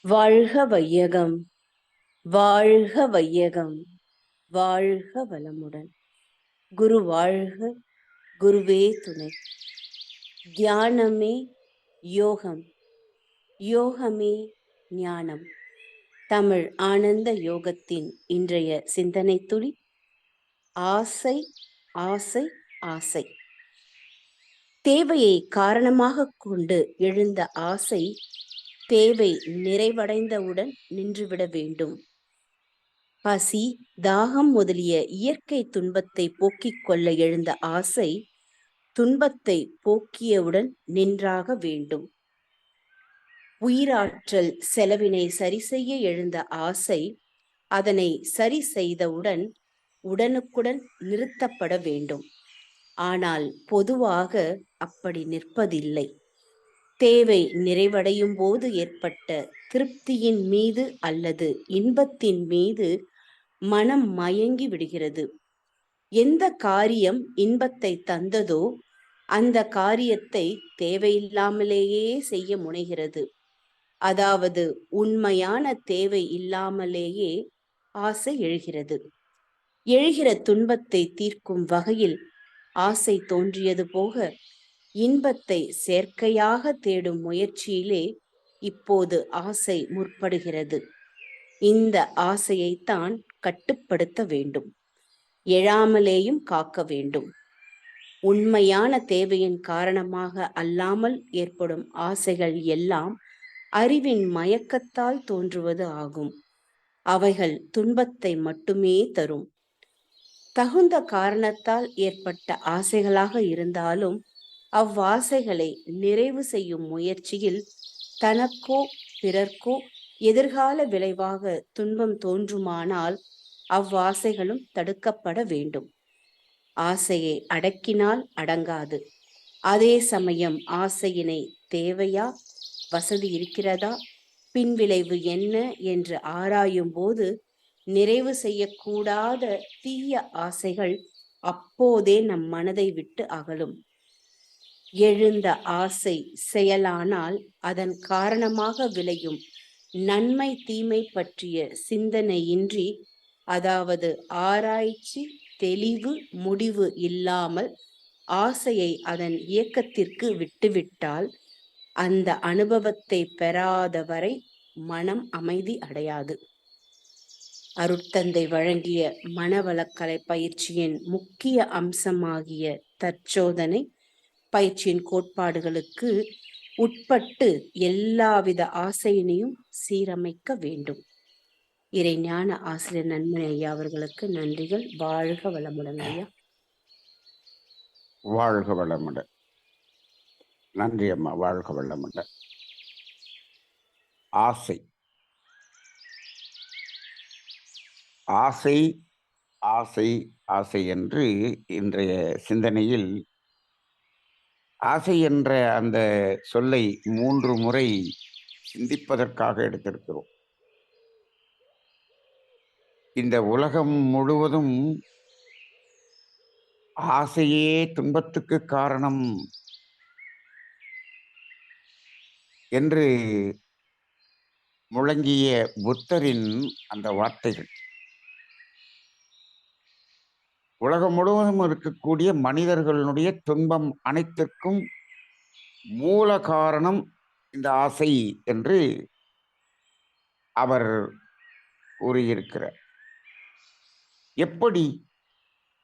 வாழ்க வையகம், வாழ்க வையகம், வாழ்க வளமுடன். குரு வாழ்க, குருவே துணை. தியானமே யோகம், யோகமே ஞானம். தமிழ் ஆனந்த யோகத்தின் இன்றைய சிந்தனை துளி ஆசை, ஆசை, ஆசை. தேவையை காரணமாக கொண்டு எழுந்த ஆசை தேவை நிறைவடைந்தவுடன் நின்றுவிட வேண்டும். பசி, தாகம் முதலிய இயற்கை துன்பத்தை போக்கிக் கொள்ள எழுந்த ஆசை துன்பத்தை போக்கியவுடன் நின்றாக வேண்டும். உயிராற்றல் செலவினை சரி செய்ய எழுந்த ஆசை அதனை சரி செய்தவுடன் உடனுக்குடன் நிறுத்தப்பட வேண்டும். ஆனால் பொதுவாக அப்படி நிற்பதில்லை. தேவை நிறைவடையும் போது ஏற்பட்ட திருப்தியின் மீது அல்லது இன்பத்தின் மீது மனம் மயங்கி விடுகிறது. எந்த காரியம் இன்பத்தை தந்ததோ அந்த காரியத்தை தேவையில்லாமலேயே செய்ய முனைகிறது. அதாவது உண்மையான தேவை இல்லாமலேயே ஆசை எழுகிறது. எழுகிற துன்பத்தை தீர்க்கும் வகையில் ஆசை தோன்றியது போக இன்பத்தை செயற்கையாக தேடும் முயற்சியிலே இப்போது ஆசை முற்படுகிறது. இந்த ஆசையைத்தான் கட்டுப்படுத்த வேண்டும், எழாமலேயும் காக்க வேண்டும். உண்மையான தேவையின் காரணமாக அல்லாமல் ஏற்படும் ஆசைகள் எல்லாம் அறிவின் மயக்கத்தால் தோன்றுவது ஆகும். அவைகள் துன்பத்தை மட்டுமே தரும். தகுந்த காரணத்தால் ஏற்பட்ட ஆசைகளாக இருந்தாலும் அவ்வாசைகளை நிறைவு செய்யும் முயற்சியில் தனக்கோ பிறர்க்கோ எதிர்கால விளைவாக துன்பம் தோன்றுமானால் அவ்வாசைகளும் தடுக்கப்பட வேண்டும். ஆசையை அடக்கினால் அடங்காது. அதே சமயம் ஆசையினை தேவையா, வசதி இருக்கிறதா, பின்விளைவு என்ன என்று ஆராயும் போது நிறைவு செய்யக்கூடாத தீய ஆசைகள் அப்போதே நம் மனதை விட்டு அகலும். எழுந்த ஆசை செயலானால் அதன் காரணமாக விளையும் நன்மை தீமை பற்றிய சிந்தனையின்றி, அதாவது ஆராய்ச்சி தெளிவு முடிவு இல்லாமல் ஆசையை அதன் இயக்கத்திற்கு விட்டுவிட்டால் அந்த அனுபவத்தை பெறாத வரை மனம் அமைதி அடையாது. அருட்தந்தை வழங்கிய மனவளக்கலை பயிற்சியின் முக்கிய அம்சமாகிய தற்சோதனை பயிற்சியின் கோட்பாடுகளுக்கு உட்பட்டு எல்லாவித ஆசையினையும் சீரமைக்க வேண்டும். இறைஞான ஆசிரியர் நன்மணி ஐயா அவர்களுக்கு நன்றிகள். வாழ்க வளமுடன் ஐயா. வாழ்க வளமுடன். நன்றி அம்மா. வாழ்க வளமுடன். ஆசை ஆசை ஆசை ஆசை என்று இன்றைய சிந்தனையில் ஆசை என்ற அந்த சொல்லை 3 முறை சிந்திப்பதற்காக எடுத்திருக்கிறோம். இந்த உலகம் முழுவதும் ஆசையே துன்பத்துக்கு காரணம் என்று முழங்கிய புத்தரின் அந்த வார்த்தைகள் உலகம் முழுவதும் இருக்கக்கூடிய மனிதர்களுடைய துன்பம் அனைத்திற்கும் மூல காரணம் இந்த ஆசை என்று அவர் கூறியிருக்கிறார். எப்படி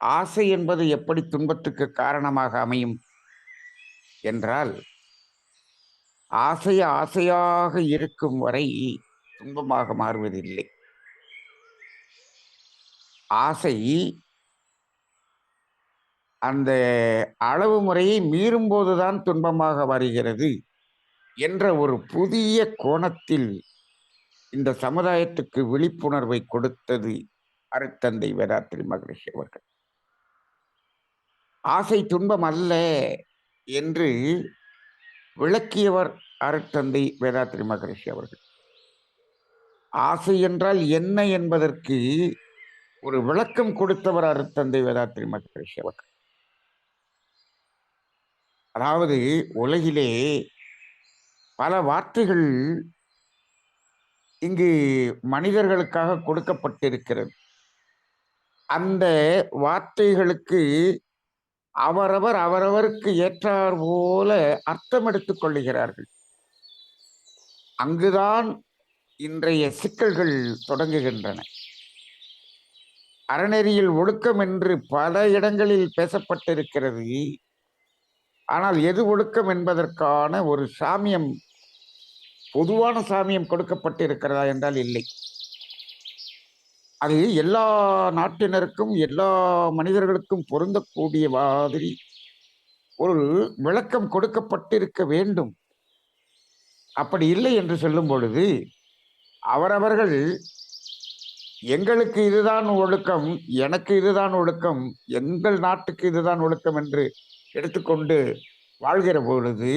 ஆசை என்பது எப்படி துன்பத்துக்கு காரணமாக அமையும் என்றால், ஆசை ஆசையாக இருக்கும் வரை துன்பமாக மாறுவதில்லை. ஆசை அந்த அளவு முறையை மீறும் போதுதான் துன்பமாக வருகிறது என்ற ஒரு புதிய கோணத்தில் இந்த சமுதாயத்துக்கு விழிப்புணர்வை கொடுத்தது அருட்தந்தை வேதாத்ரி மகரிஷி அவர்கள். ஆசை துன்பம் அல்ல என்று விளக்கியவர் அருட்தந்தை வேதாத்ரி மகரிஷி அவர்கள். ஆசை என்றால் என்ன என்பதற்கு ஒரு விளக்கம் கொடுத்தவர் அருட்தந்தை வேதாத்ரி மகரிஷி அவர்கள். அதாவது உலகிலே பல வார்த்தைகள் இங்கு மனிதர்களுக்காக கொடுக்கப்பட்டிருக்கிறது. அந்த வார்த்தைகளுக்கு அவரவருக்கு ஏற்றார் போல அர்த்தம் எடுத்துக் கொள்ளுகிறார்கள். அங்குதான் இன்றைய சிக்கல்கள் தொடங்குகின்றன. அறநெறியில் ஒழுக்கம் என்று பல இடங்களில் பேசப்பட்டிருக்கிறது. ஆனால் எது ஒழுக்கம் என்பதற்கான ஒரு சாமியம், பொதுவான சாமியம் கொடுக்கப்பட்டிருக்கிறதா என்றால் இல்லை. அது எல்லா நாட்டினருக்கும் எல்லா மனிதர்களுக்கும் பொருந்தக்கூடிய மாதிரி ஒரு விளக்கம் கொடுக்கப்பட்டிருக்க வேண்டும். அப்படி இல்லை என்று சொல்லும் பொழுது அவரவர்கள் எங்களுக்கு இதுதான் ஒழுக்கம், எனக்கு இதுதான் ஒழுக்கம், எங்கள் நாட்டுக்கு இதுதான் ஒழுக்கம் என்று எடுத்துக்கொண்டு வாழ்கிற பொழுது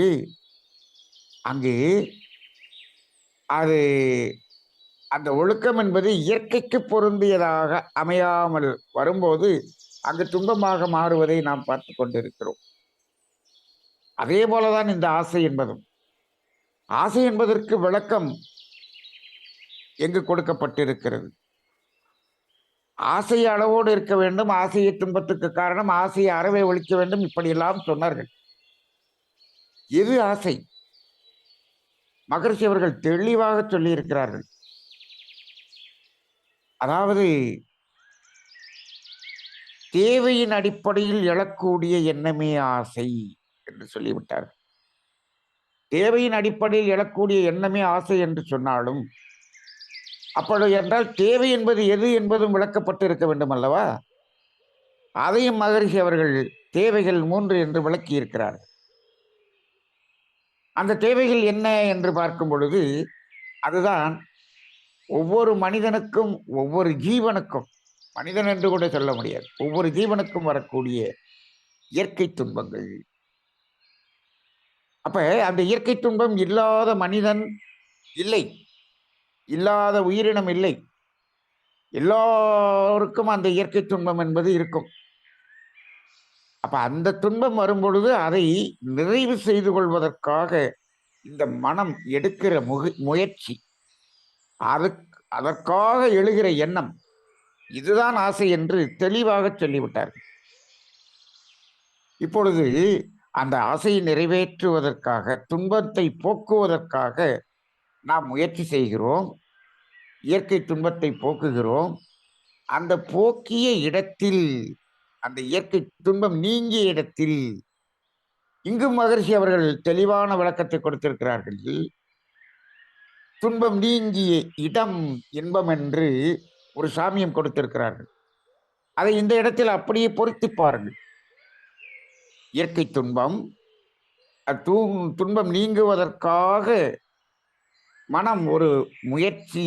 அங்கு அது அந்த ஒழுக்கம் என்பது இயற்கைக்கு பொருந்தியதாக அமையாமல் வரும்போது அங்கு துன்பமாக மாறுவதை நாம் பார்த்து கொண்டிருக்கிறோம். அதே போலதான் இந்த ஆசை என்பதும். ஆசை என்பதற்கு விளக்கம் எங்கு கொடுக்கப்பட்டிருக்கிறது? ஆசை அளவோடு இருக்க வேண்டும், ஆசையை துன்பத்துக்கு காரணம், ஆசையை அறவே ஒழிக்க வேண்டும், இப்படியெல்லாம் சொன்னார்கள். எது ஆசை? மகரிஷி அவர்கள் தெளிவாக சொல்லி இருக்கிறார்கள். அதாவது தேவையின் அடிப்படையில் எழக்கூடிய எண்ணமே ஆசை என்று சொல்லிவிட்டார்கள். தேவையின் அடிப்படையில் எழக்கூடிய எண்ணமே ஆசை என்று சொன்னாலும் அப்பொழுது என்றால் தேவை என்பது எது என்பதும் விளக்கப்பட்டு இருக்க வேண்டும் அல்லவா? அதையும் மகரிஷி அவர்கள் தேவைகள் 3 என்று விளக்கி இருக்கிறார்கள். அந்த தேவைகள் என்ன என்று பார்க்கும் பொழுது அதுதான் ஒவ்வொரு மனிதனுக்கும், ஒவ்வொரு ஜீவனுக்கும், மனிதன் என்று கூட சொல்ல முடியாது, ஒவ்வொரு ஜீவனுக்கும் வரக்கூடிய இயற்கை துன்பங்கள். அப்ப அந்த இயற்கை துன்பம் இல்லாத மனிதன் இல்லை, இல்லாத உயிரினம் இல்லை. எல்லோருக்கும் அந்த இயற்கை துன்பம் என்பது இருக்கும். அப்ப அந்த துன்பம் வரும் பொழுது அதை நிறைவு செய்து கொள்வதற்காக இந்த மனம் எடுக்கிற முயற்சி, அதற்காக எழுகிற எண்ணம், இதுதான் ஆசை என்று தெளிவாக சொல்லிவிட்டார்கள். இப்பொழுது அந்த ஆசையை நிறைவேற்றுவதற்காக, துன்பத்தை போக்குவதற்காக நாம் முயற்சி செய்கிறோம். இயற்கை துன்பத்தை போக்குகிறோம். அந்த போக்கிய இடத்தில், அந்த இயற்கை துன்பம் நீங்கிய இடத்தில் இங்கு மகரிஷி அவர்கள் தெளிவான விளக்கத்தை கொடுத்திருக்கிறார்கள். துன்பம் நீங்கிய இடம் இன்பம் என்று ஒரு சாமியம் கொடுத்திருக்கிறார்கள். அதை இந்த இடத்தில் அப்படியே பொருத்தி பாருங்கள். இயற்கை துன்பம், துன்பம் நீங்குவதற்காக மனம் ஒரு முயற்சி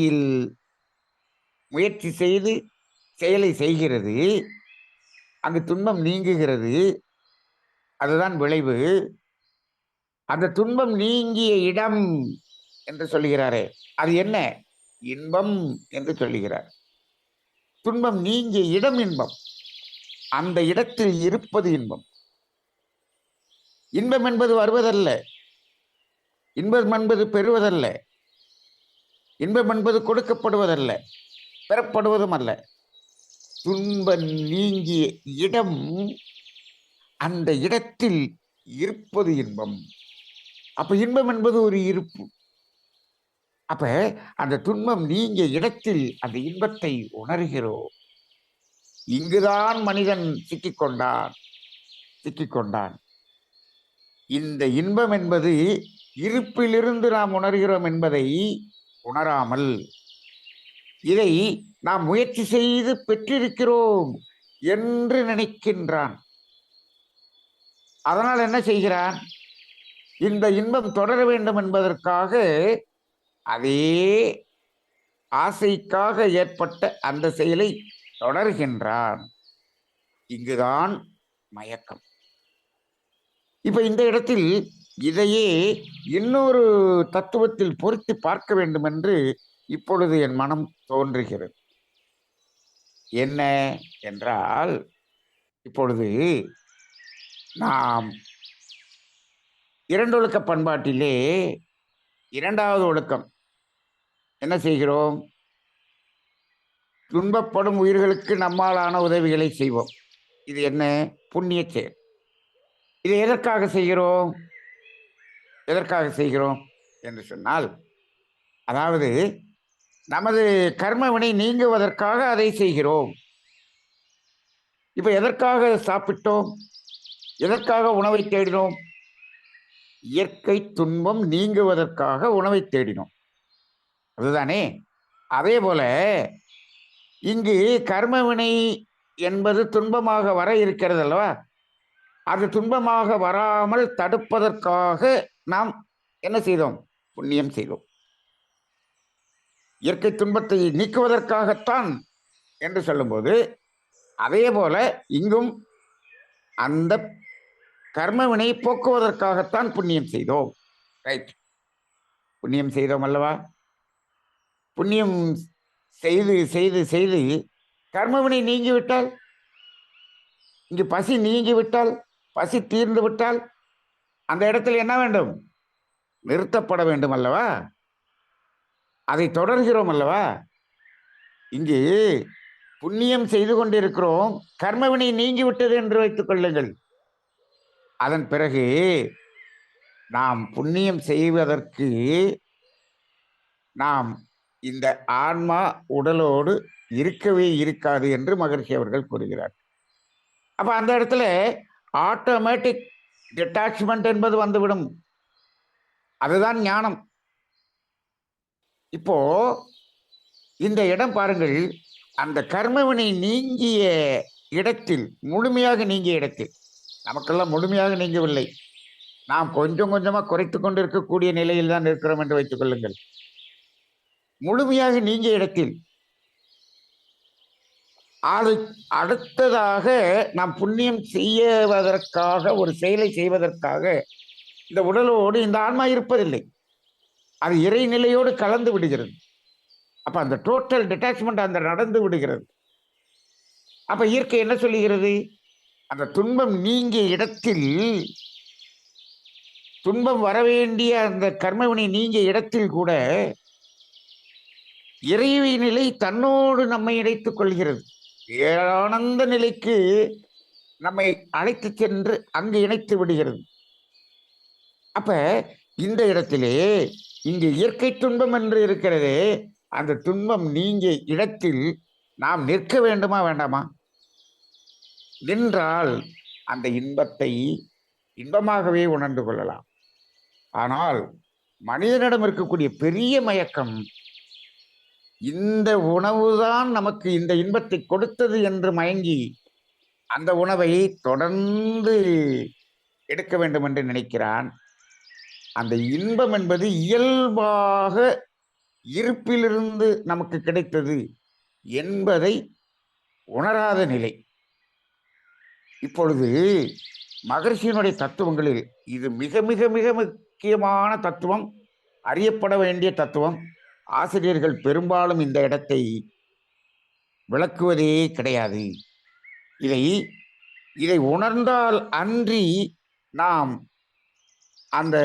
செய்து செயலை செய்கிறது. அங்கு துன்பம் நீங்குகிறது. அதுதான் விளைவு. அந்த துன்பம் நீங்கிய இடம் என்று சொல்லுகிறாரே, அது என்ன? இன்பம் என்று சொல்லுகிறார். துன்பம் நீங்கிய இடம் இன்பம். அந்த இடத்தில் இருப்பது இன்பம். இன்பம் என்பது வருவதல்ல, இன்பம் என்பது பெறுவதல்ல, இன்பம் என்பது கொடுக்கப்படுவதல்ல, பெறப்படுவதும் அல்ல. துன்பம் நீங்கிய இடம், அந்த இடத்தில் இருப்பது இன்பம். அப்ப இன்பம் என்பது ஒரு இருப்பு. அப்ப அந்த துன்பம் நீங்கிய இடத்தில் அந்த இன்பத்தை உணர்கிறோம். இங்குதான் மனிதன் சிக்கிக்கொண்டான். இந்த இன்பம் என்பது இருப்பிலிருந்து நாம் உணர்கிறோம் என்பதை உணராமல், இதை நாம் முயற்சி செய்து பெற்றிருக்கிறோம் என்று நினைக்கின்றான். அதனால் என்ன செய்கிறான்? இந்த இன்பம் தொடர வேண்டும் என்பதற்காக அதே ஆசைக்காக ஏற்பட்ட அந்த செயலை தொடர்கின்றான். இங்குதான் மயக்கம். இப்ப இந்த இடத்தில் இதையே இன்னொரு தத்துவத்தில் பொருத்தி பார்க்க வேண்டும் என்று இப்பொழுது என் மனம் தோன்றுகிறது. என்ன என்றால், இப்பொழுது நாம் இரண்டொழுக்க பண்பாட்டிலே 2வது ஒழுக்கம் என்ன செய்கிறோம்? துன்பப்படும் உயிர்களுக்கு நம்மாலான உதவிகளை செய்வோம். இது என்ன? புண்ணிய செயல். இதை எதற்காக செய்கிறோம்? எதற்காக செய்கிறோம் என்று சொன்னால், அதாவது நமது கர்மவினை நீங்குவதற்காக அதை செய்கிறோம். இப்ப எதற்காக சாப்பிட்டோம்? எதற்காக உணவை தேடினோம்? இயற்கை துன்பம் நீங்குவதற்காக உணவை தேடினோம். அதுதானே? அதே போல இங்கு கர்மவினை என்பது துன்பமாக வர இருக்கிறது அல்லவா? அது துன்பமாக வராமல் தடுப்பதற்காக நாம் என்ன செய்தோம்? புண்ணியம் செய்தோம். இயற்கை துன்பத்தை நீக்குவதற்காகத்தான் என்று சொல்லும்போது, அதே போல இங்கும் அந்த கர்மவினை போக்குவதற்காகத்தான் புண்ணியம் செய்தோம். ரைட். புண்ணியம் செய்தோம் அல்லவா? புண்ணியம் செய்து செய்து செய்து கர்மவினை நீங்கிவிட்டால், இங்கு பசி நீங்கிவிட்டால், பசி தீர்ந்து விட்டால், அந்த இடத்தில் என்ன வேண்டும்? நிறுத்தப்பட வேண்டும் அல்லவா? அதை தொடர்கிறோம் அல்லவா? இங்கு புண்ணியம் செய்து கொண்டிருக்கிறோம், கர்மவினை நீங்கிவிட்டது என்று வைத்துக் கொள்ளுங்கள். அதன் பிறகு நாம் புண்ணியம் செய்வதற்கு நாம் இந்த ஆன்மா உடலோடு இருக்கவே இருக்காது என்று மகரிஷி அவர்கள் கூறுகிறார். அப்ப அந்த இடத்துல ஆட்டோமேட்டிக் டிட்டாச்மெண்ட் என்பது வந்துவிடும். அதுதான் ஞானம். இப்போ இந்த இடம் பாருங்கள், அந்த கர்மவினை நீங்கிய இடத்தில், முழுமையாக நீங்கிய இடத்தில், நமக்கெல்லாம் முழுமையாக நீங்கவில்லை, நாம் கொஞ்சம் கொஞ்சமா குறைத்து கொண்டு இருக்கக்கூடிய நிலையில் தான் இருக்கிறோம் என்று வைத்துக் கொள்ளுங்கள். முழுமையாக நீங்கிய இடத்தில் அது அடுத்ததாக நாம் புண்ணியம் செய்வதற்காக, ஒரு செயலை செய்வதற்காக இந்த உடலோடு இந்த ஆன்மா இருப்பதில்லை. அது இறைநிலையோடு கலந்து விடுகிறது. அப்ப அந்த டோட்டல் டிட்டாச்மெண்ட் அந்த நடந்து விடுகிறது. அப்ப இயற்கை என்ன சொல்லுகிறது? அந்த துன்பம் நீங்கிய இடத்தில், துன்பம் வரவேண்டிய அந்த கர்மவினை நீங்கிய இடத்தில் கூட இறைவி நிலை தன்னோடு நம்மை இணைத்துக் கொள்கிறது. ஆனந்த நிலைக்கு நம்மை அழைத்து சென்று அங்கு இணைத்து விடுகிறது. அப்ப இந்த இடத்திலே இங்கு இயற்கை துன்பம் என்று இருக்கிறதே, அந்த துன்பம் நீங்கிய இடத்தில் நாம் நிற்க வேண்டுமா வேண்டாமா? நின்றால் அந்த இன்பத்தை இன்பமாகவே உணர்ந்து கொள்ளலாம். ஆனால் மனிதனிடம் இருக்கக்கூடிய பெரிய மயக்கம், இந்த உணவுதான் நமக்கு இந்த இன்பத்தை கொடுத்தது என்று மயங்கி அந்த உணவை தொடர்ந்து எடுக்க வேண்டும் என்று நினைக்கிறான். அந்த இன்பம் என்பது இயல்பாக இருப்பிலிருந்து நமக்கு கிடைத்தது என்பதை உணராத நிலை. இப்பொழுது மகரிஷியினுடைய தத்துவங்களில் இது மிக மிக மிக முக்கியமான தத்துவம், அறியப்பட வேண்டிய தத்துவம். ஆசிரியர்கள் பெரும்பாலும் இந்த இடத்தை விளக்குவதே கிடையாது. இதை உணர்ந்தால் அன்றி நாம் அந்த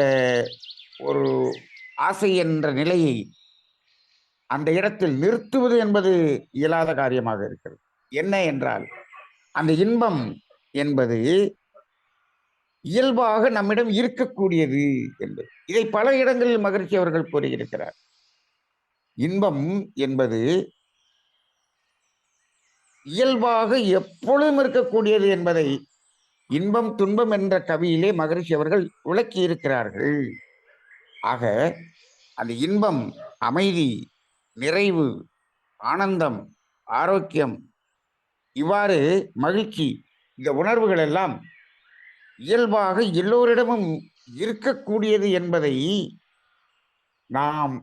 ஒரு ஆசை என்ற நிலையை அந்த இடத்தில் நிறுத்துவது என்பது இயலாத காரியமாக இருக்கிறது. என்ன என்றால், அந்த இன்பம் என்பது இயல்பாக நம்மிடம் இருக்கக்கூடியது என்பது. இதை பல இடங்களில் மகரிஷி அவர்கள் கூறியிருக்கிறார். இன்பம் என்பது இயல்பாக எப்பொழுதும் இருக்கக்கூடியது என்பதை இன்பம் துன்பம் என்ற கவியிலே மகரிஷி அவர்கள் விளக்கி இருக்கிறார்கள். ஆக அந்த இன்பம், அமைதி, நிறைவு, ஆனந்தம், ஆரோக்கியம், இவ்வாறு மகிழ்ச்சி, இந்த உணர்வுகள் எல்லாம் இயல்பாக எல்லோரிடமும் இருக்கக்கூடியது என்பதை நாம்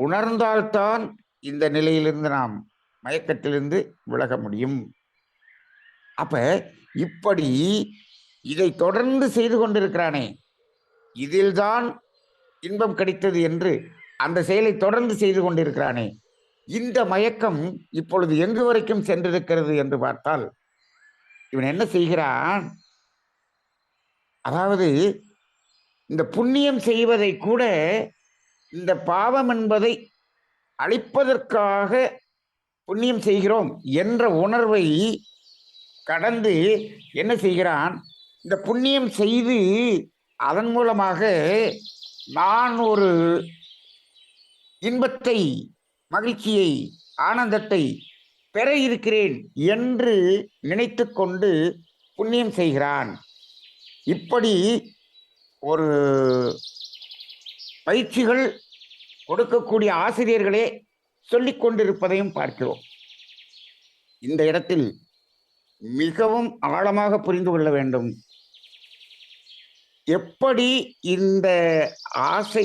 உணர்ந்தால்தான் இந்த நிலையிலிருந்து நாம் மயக்கத்திலிருந்து விலக முடியும். அப்ப இப்படி இதை தொடர்ந்து செய்து கொண்டிருக்கிறானே, இதில்தான் இன்பம் கிடைத்தது என்று அந்த செயலை தொடர்ந்து செய்து கொண்டிருக்கிறானே, இந்த மயக்கம் இப்பொழுது எங்கு வரைக்கும் சென்றிருக்கிறது என்று பார்த்தால், இவன் என்ன செய்கிறான்? அதாவது இந்த புண்ணியம் செய்வதை கூட இந்த பாவம் என்பதை அளிப்பதற்காக புண்ணியம் செய்கிறோம் என்ற உணர்வை கடந்து என்ன செய்கிறான், இந்த புண்ணியம் செய்து அதன் மூலமாக நான் ஒரு இன்பத்தை, மகிழ்ச்சியை, ஆனந்தத்தை பெற இருக்கிறேன் என்று நினைத்து கொண்டு புண்ணியம் செய்கிறான். இப்படி ஒரு பயிற்சிகள் கொடுக்கக்கூடிய ஆசிரியர்களே சொல்லிக் கொண்டிருப்பதையும் பார்க்கிறோம். இந்த இடத்தில் மிகவும் ஆழமாக புரிந்து கொள்ள வேண்டும். எப்படி இந்த ஆசை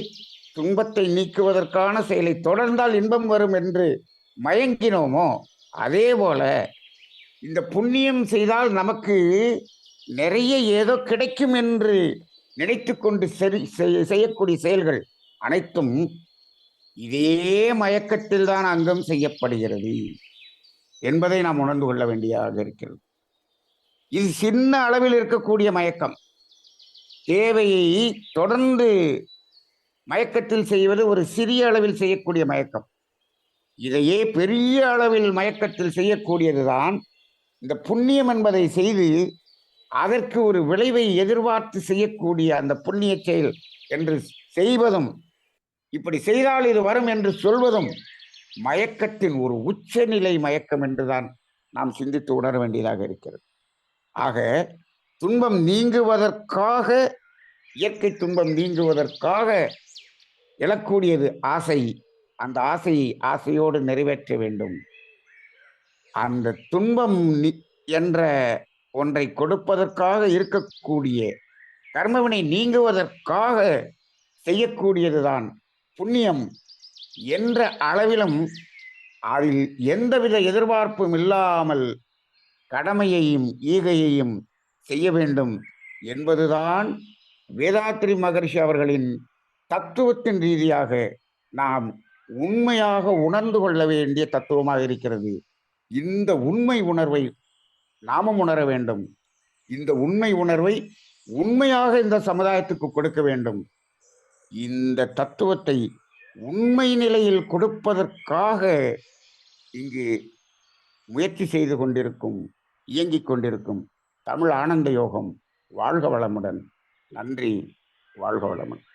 துன்பத்தை நீக்குவதற்கான செயலை தொடர்ந்தால் இன்பம் வரும் என்று மயங்கினோமோ, அதே போல இந்த புண்ணியம் செய்தால் நமக்கு நிறைய ஏதோ கிடைக்கும் என்று நினைத்து கொண்டு செய்யக்கூடிய செயல்கள் அனைத்தும் இதே மயக்கத்தில் தான் அங்கம் செய்யப்படுகிறது என்பதை நாம் உணர்ந்து கொள்ள வேண்டியதாக இருக்கிறது. இது சின்ன அளவில் இருக்கக்கூடிய மயக்கம். தேவையை தொடர்ந்து மயக்கத்தில் செய்வது ஒரு சிறிய அளவில் செய்யக்கூடிய மயக்கம். இதையே பெரிய அளவில் மயக்கத்தில் செய்யக்கூடியதுதான் இந்த புண்ணியம் என்பதை செய்து அதற்கு ஒரு விளைவை எதிர்பார்த்து செய்யக்கூடிய அந்த புண்ணிய செயல் என்று செய்வதும், இப்படி செய்தால் இது வரும் என்று சொல்வதும் மயக்கத்தின் ஒரு உச்சநிலை மயக்கம் என்றுதான் நாம் சிந்தித்து உணர வேண்டியதாக இருக்கிறது. ஆக துன்பம் நீங்குவதற்காக, இயற்கை துன்பம் நீங்குவதற்காக எழக்கூடியது ஆசை. அந்த ஆசையை ஆசையோடு நிறைவேற்ற வேண்டும். அந்த துன்பம் என்ற ஒன்றை கொடுப்பதற்காக இருக்கக்கூடிய கர்மவினை நீங்குவதற்காக செய்யக்கூடியதுதான் புண்ணியம் என்ற அளவிலும் அதில் எந்தவித எதிர்பார்ப்பும் இல்லாமல் கடமையையும் ஈகையையும் செய்ய வேண்டும் என்பதுதான் வேதாத்ரி மகரிஷி அவர்களின் தத்துவத்தின் ரீதியாக நாம் உண்மையாக உணர்ந்து கொள்ள வேண்டிய தத்துவமாக இருக்கிறது. இந்த உண்மை உணர்வை நாமும் உணர வேண்டும். இந்த உண்மை உணர்வை உண்மையாக இந்த சமுதாயத்துக்கு கொடுக்க வேண்டும். இந்த தத்துவத்தை உண்மை நிலையில் கொடுப்பதற்காக இங்கு முயற்சி செய்து கொண்டிருக்கும், இயங்கிக் கொண்டிருக்கும் தமிழ் ஆனந்த யோகம் வாழ்க வளமுடன். நன்றி. வாழ்க வளமுடன்.